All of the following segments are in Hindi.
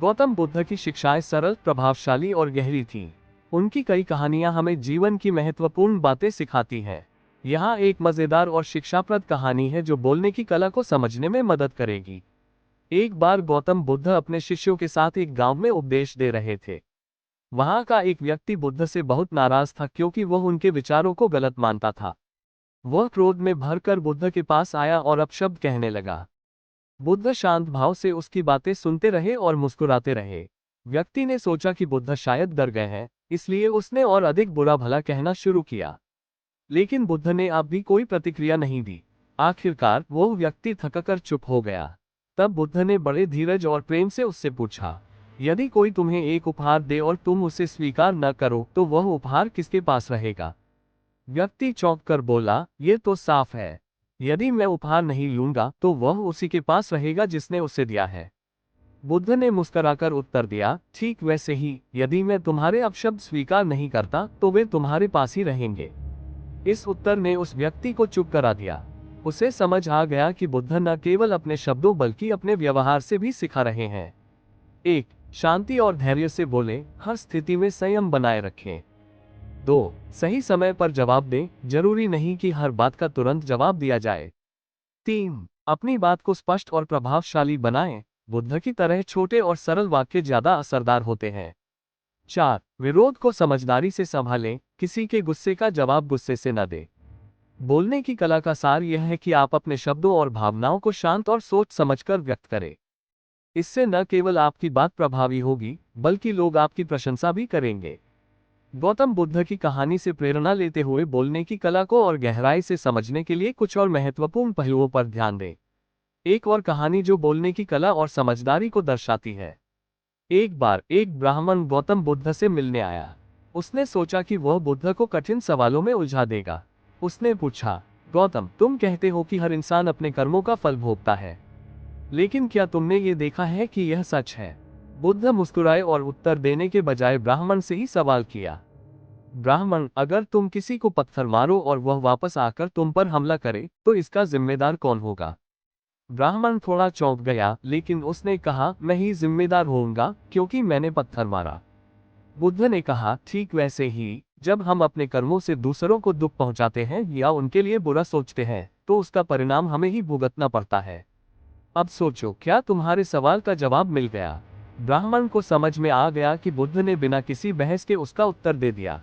गौतम बुद्ध की शिक्षाएं सरल, प्रभावशाली और गहरी थीं। उनकी कई कहानियां हमें जीवन की महत्वपूर्ण बातें सिखाती हैं। यहाँ एक मजेदार और शिक्षाप्रद कहानी है जो बोलने की कला को समझने में मदद करेगी। एक बार गौतम बुद्ध अपने शिष्यों के साथ एक गांव में उपदेश दे रहे थे। वहां का एक व्यक्ति बुद्ध से बहुत नाराज था क्योंकि वह उनके विचारों को गलत मानता था। वह क्रोध में भरकर बुद्ध के पास आया और अपशब्द कहने लगा। बुद्ध शांत भाव से उसकी बातें सुनते रहे और मुस्कुराते रहे। व्यक्ति ने सोचा कि बुद्ध शायद डर गए हैं, इसलिए उसने और अधिक बुरा भला कहना शुरू किया। लेकिन बुद्ध ने अब भी कोई प्रतिक्रिया नहीं दी। आखिरकार वो व्यक्ति थककर चुप हो गया। तब बुद्ध ने बड़े धीरज और प्रेम से उससे पूछा, यदि कोई तुम्हें एक उपहार दे और तुम उसे स्वीकार न करो तो वह उपहार किसके पास रहेगा? व्यक्ति चौंक कर बोला, ये तो साफ है। यदि मैं उपहार नहीं लूंगा तो वह उसी के पास रहेगा जिसने उसे दिया है। बुद्ध ने मुस्कुराकर उत्तर दिया, ठीक वैसे ही, यदि मैं तुम्हारे अपशब्द स्वीकार नहीं करता तो वे तुम्हारे पास ही रहेंगे। इस उत्तर ने उस व्यक्ति को चुप करा दिया। उसे समझ आ गया कि बुद्ध न केवल अपने शब्दों बल्कि अपने व्यवहार से भी सिखा रहे हैं। 1. शांति और धैर्य से बोले, हर स्थिति में संयम बनाए रखें। 2. सही समय पर जवाब दें, जरूरी नहीं कि हर बात का तुरंत जवाब दिया जाए। 3. अपनी बात को स्पष्ट और प्रभावशाली बनाएं, बुद्ध की तरह छोटे और सरल वाक्य ज्यादा असरदार होते हैं। 4. विरोध को समझदारी से संभालें, किसी के गुस्से का जवाब गुस्से से न दें। बोलने की कला का सार यह है कि आप अपने शब्दों और भावनाओं को शांत और सोच समझकर व्यक्त करें। इससे न केवल आपकी बात प्रभावी होगी, बल्कि लोग आपकी प्रशंसा भी करेंगे। गौतम बुद्ध की कहानी से प्रेरणा लेते हुए बोलने की कला को और गहराई से समझने के लिए कुछ और महत्वपूर्ण पहलुओं पर ध्यान दें। एक और कहानी जो बोलने की कला और समझदारी को दर्शाती है। एक बार एक ब्राह्मण गौतम बुद्ध से मिलने आया। उसने सोचा कि वह बुद्ध को कठिन सवालों में उलझा देगा। उसने पूछा, गौतम, तुम कहते हो कि हर इंसान अपने कर्मों का फल भोगता है, लेकिन क्या तुमने ये देखा है कि यह सच है? बुद्ध मुस्कुराए और उत्तर देने के बजाय ब्राह्मण से ही सवाल किया। ब्राह्मण, अगर तुम किसी को पत्थर मारो और वह वापस आकर तुम पर हमला करे तो इसका जिम्मेदार कौन होगा? ब्राह्मण थोड़ा चौंक गया, लेकिन उसने कहा, मैं ही जिम्मेदार होऊंगा क्योंकि मैंने पत्थर मारा। बुद्ध ने कहा, ठीक वैसे ही, जब हम अपने कर्मों से दूसरों को दुख पहुंचाते हैं या उनके लिए बुरा सोचते हैं तो उसका परिणाम हमें ही भुगतना पड़ता है। अब सोचो, क्या तुम्हारे सवाल का जवाब मिल गया? ब्राह्मण को समझ में आ गया कि बुद्ध ने बिना किसी बहस के उसका उत्तर दे दिया।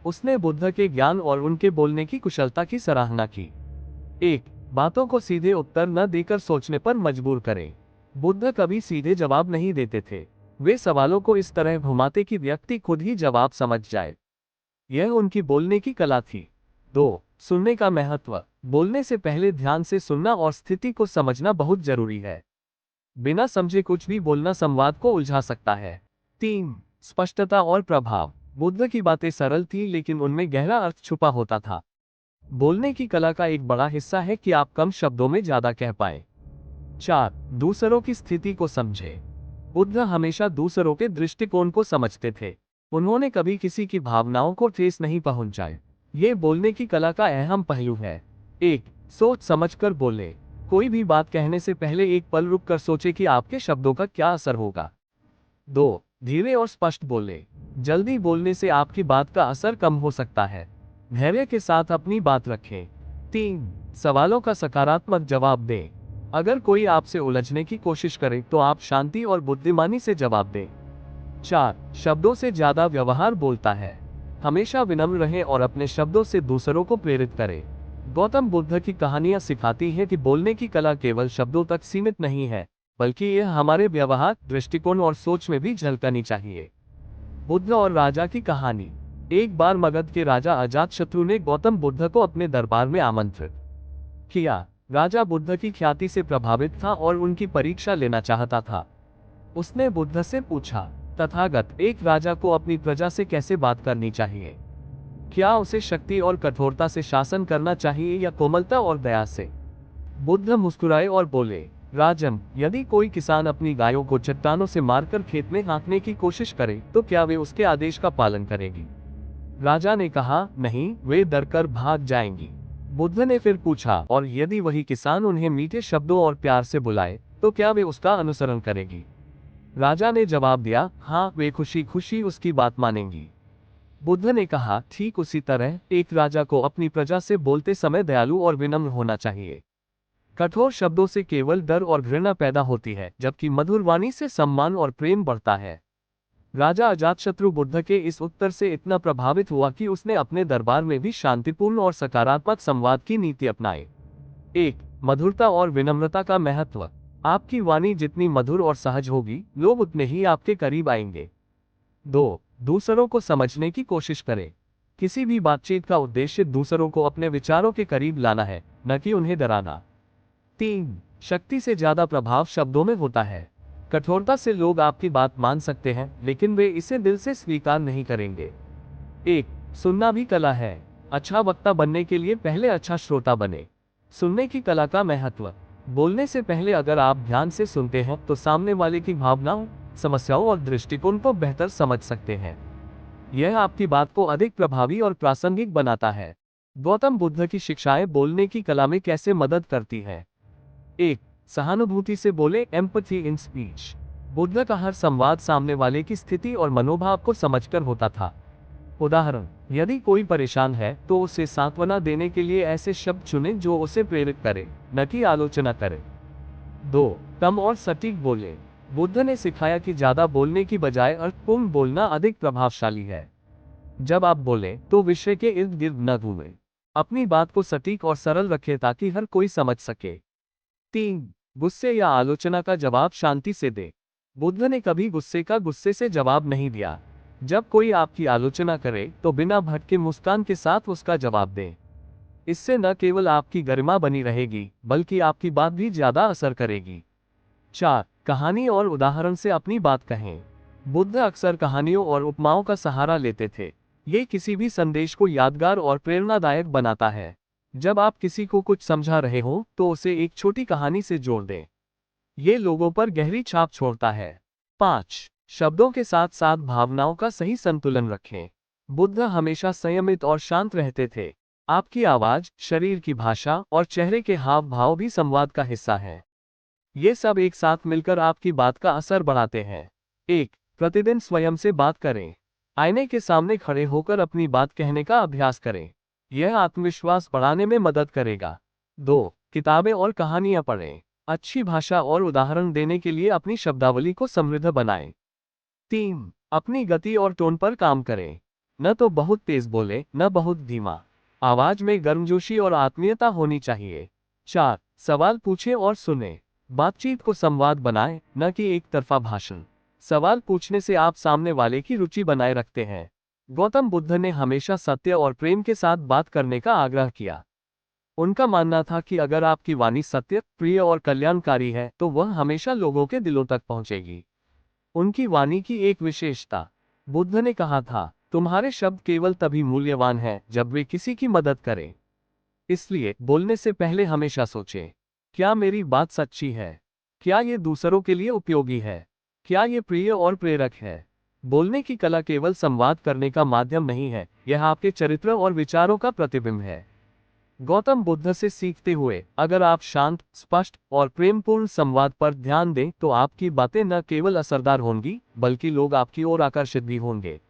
उसने बुद्ध के ज्ञान और उनके बोलने की कुशलता की सराहना की। 1. बातों को सीधे उत्तर न देकर सोचने पर मजबूर करें। बुद्ध कभी सीधे जवाब नहीं देते थे। वे सवालों को इस तरह घुमाते कि व्यक्ति खुद ही जवाब समझ जाए। यह उनकी बोलने की कला थी। 2. सुनने का महत्व। बोलने से पहले ध्यान से सुनना और स्थिति को समझना बहुत जरूरी है। बिना समझे कुछ भी बोलना संवाद को उलझा सकता है। 3. स्पष्टता और प्रभाव। बुद्ध की बातें सरल थी लेकिन उनमें गहरा अर्थ छुपा होता था। बोलने की कला का एक बड़ा हिस्सा है कि आप कम शब्दों में ज्यादा कह पाए। 4. दूसरों की स्थिति को समझे। बुद्ध हमेशा दूसरों के दृष्टिकोण को समझते थे। उन्होंने कभी किसी की भावनाओं को ठेस नहीं पहुंचाई। ये बोलने की कला का अहम पहलू है। 1. सोच समझकर बोले। कोई भी बात कहने से पहले एक पल रुक कर सोचे कि आपके शब्दों का क्या असर होगा। 2. धीरे और स्पष्ट बोले। जल्दी बोलने से आपकी बात का असर कम हो सकता है। धैर्य के साथ अपनी बात रखें। 3. सवालों का सकारात्मक जवाब दें। अगर कोई आपसे उलझने की कोशिश करे तो आप शांति और बुद्धिमानी से जवाब दें। 4. शब्दों से ज्यादा व्यवहार बोलता है। हमेशा विनम्र रहें और अपने शब्दों से दूसरों को प्रेरित करें। गौतम बुद्ध की कहानियां सिखाती हैं कि बोलने की कला केवल शब्दों तक सीमित नहीं है, बल्कि यह हमारे व्यवहार, दृष्टिकोण और सोच में भी झलकनी चाहिए। बुद्ध और राजा की कहानी। एक बार मगध के राजा अजातशत्रु ने गौतम बुद्ध को अपने दरबार में आमंत्रित किया। राजा बुद्ध की ख्याति से प्रभावित था और उनकी परीक्षा लेना चाहता था। उसने बुद्ध से पूछा, तथागत, एक राजा को अपनी प्रजा से कैसे बात करनी चाहिए? क्या उसे शक्ति और कठोरता से शासन करना चाहिए या कोमलता और दया से? बुद्ध मुस्कुराए और बोले, राजन, यदि कोई किसान अपनी गायों को चट्टानों से मारकर खेत में हाँकने की कोशिश करे तो क्या वे उसके आदेश का पालन करेगी? राजा ने कहा, नहीं, वे डरकर भाग जाएंगी। बुद्ध ने फिर पूछा, और यदि वही किसान उन्हें मीठे शब्दों और प्यार से बुलाए तो क्या वे उसका अनुसरण करेगी? राजा ने जवाब दिया, हाँ, वे खुशी खुशी उसकी बात मानेंगी। बुद्ध ने कहा, ठीक उसी तरह एक राजा को अपनी प्रजा से बोलते समय दयालु और विनम्र होना चाहिए। कठोर शब्दों से केवल डर और घृणा पैदा होती है, जबकि मधुर वाणी से सम्मान और प्रेम बढ़ता है। राजा अजातशत्रु बुद्ध के इस उत्तर से इतना प्रभावित हुआ कि उसने अपने दरबार में भी शांतिपूर्ण और सकारात्मक संवाद की नीति अपनाई। 1. मधुरता और विनम्रता का महत्व। आपकी वाणी जितनी मधुर और सहज होगी, लोग उतने ही आपके करीब आएंगे। 2. दूसरों को समझने की कोशिश करें। किसी भी बातचीत का उद्देश्य दूसरों को अपने विचारों के करीब लाना है, न कि उन्हें डराना। 3. शक्ति से ज्यादा प्रभाव शब्दों में होता है। कठोरता से लोग आपकी बात मान सकते हैं, लेकिन वे इसे दिल से स्वीकार नहीं करेंगे। 1. सुनना भी कला है। अच्छा वक्ता बनने के लिए पहले अच्छा श्रोता बने। सुनने की कला का महत्व। बोलने से पहले अगर आप ध्यान से सुनते हैं तो सामने वाले की भावनाओं, समस्याओं और दृष्टिकोण को बेहतर समझ सकते हैं। यह आपकी बात को अधिक प्रभावी और प्रासंगिक बनाता है। गौतम बुद्ध की शिक्षाएं बोलने की कला में कैसे मदद करती है। 1. सहानुभूति से बोले, एम्पैथी इन स्पीच। बुद्ध का हर संवाद सामने वाले की स्थिति और मनोभाव को समझकर होता था। उदाहरण, यदि कोई परेशान है तो उसे सांत्वना देने के लिए ऐसे शब्द चुनें जो उसे प्रेरित करे, न कि आलोचना करे। 2. कम और सटीक बोले। बुद्ध ने सिखाया कि ज्यादा बोलने की बजाय अर्थपूर्ण बोलना अधिक प्रभावशाली है। जब आप बोलें तो विषय के इर्द गिर्द न घूमें। अपनी बात को सटीक और सरल रखें ताकि हर कोई समझ सके। 3. गुस्से या आलोचना का जवाब शांति से दे। बुद्ध ने कभी गुस्से का गुस्से से जवाब नहीं दिया। जब कोई आपकी आलोचना करे तो बिना भटके मुस्कान के साथ उसका जवाब दें। इससे न केवल आपकी गरिमा बनी रहेगी, बल्कि आपकी बात भी ज्यादा असर करेगी। 4. कहानी और उदाहरण से अपनी बात कहें। बुद्ध अक्सर कहानियों और उपमाओं का सहारा लेते थे। ये किसी भी संदेश को यादगार और प्रेरणादायक बनाता है। जब आप किसी को कुछ समझा रहे हो तो उसे एक छोटी कहानी से जोड़ दें। ये लोगों पर गहरी छाप छोड़ता है। 5. शब्दों के साथ साथ भावनाओं का सही संतुलन रखें। बुद्ध हमेशा संयमित और शांत रहते थे। आपकी आवाज, शरीर की भाषा और चेहरे के हाव भाव भी संवाद का हिस्सा है। ये सब एक साथ मिलकर आपकी बात का असर बढ़ाते हैं। 1. प्रतिदिन स्वयं से बात करें। आईने के सामने खड़े होकर अपनी बात कहने का अभ्यास करें। यह आत्मविश्वास बढ़ाने में मदद करेगा। 2. किताबें और कहानियां पढ़ें। अच्छी भाषा और उदाहरण देने के लिए अपनी शब्दावली को समृद्ध बनाएं। 3. अपनी गति और टोन पर काम करें। न तो बहुत तेज बोले, न बहुत धीमा। आवाज में गर्मजोशी और आत्मीयता होनी चाहिए। 4. सवाल पूछें और सुनें। बातचीत को संवाद बनाएं, न कि एक तरफा भाषण। सवाल पूछने से आप सामने वाले की रुचि बनाए रखते हैं। गौतम बुद्ध ने हमेशा सत्य और प्रेम के साथ बात करने का आग्रह किया। उनका मानना था कि अगर आपकी वाणी सत्य, प्रिय और कल्याणकारी है तो वह हमेशा लोगों के दिलों तक पहुंचेगी। उनकी वाणी की एक विशेषता। बुद्ध ने कहा था, तुम्हारे शब्द केवल तभी मूल्यवान हैं जब वे किसी की मदद करें। इसलिए बोलने से पहले हमेशा सोचें, क्या मेरी बात सच्ची है? क्या ये दूसरों के लिए उपयोगी है? क्या ये प्रिय और प्रेरक है? बोलने की कला केवल संवाद करने का माध्यम नहीं है, यह आपके चरित्र और विचारों का प्रतिबिंब है। गौतम बुद्ध से सीखते हुए, अगर आप शांत, स्पष्ट और प्रेमपूर्ण संवाद पर ध्यान दें तो आपकी बातें न केवल असरदार होंगी, बल्कि लोग आपकी ओर आकर्षित भी होंगे।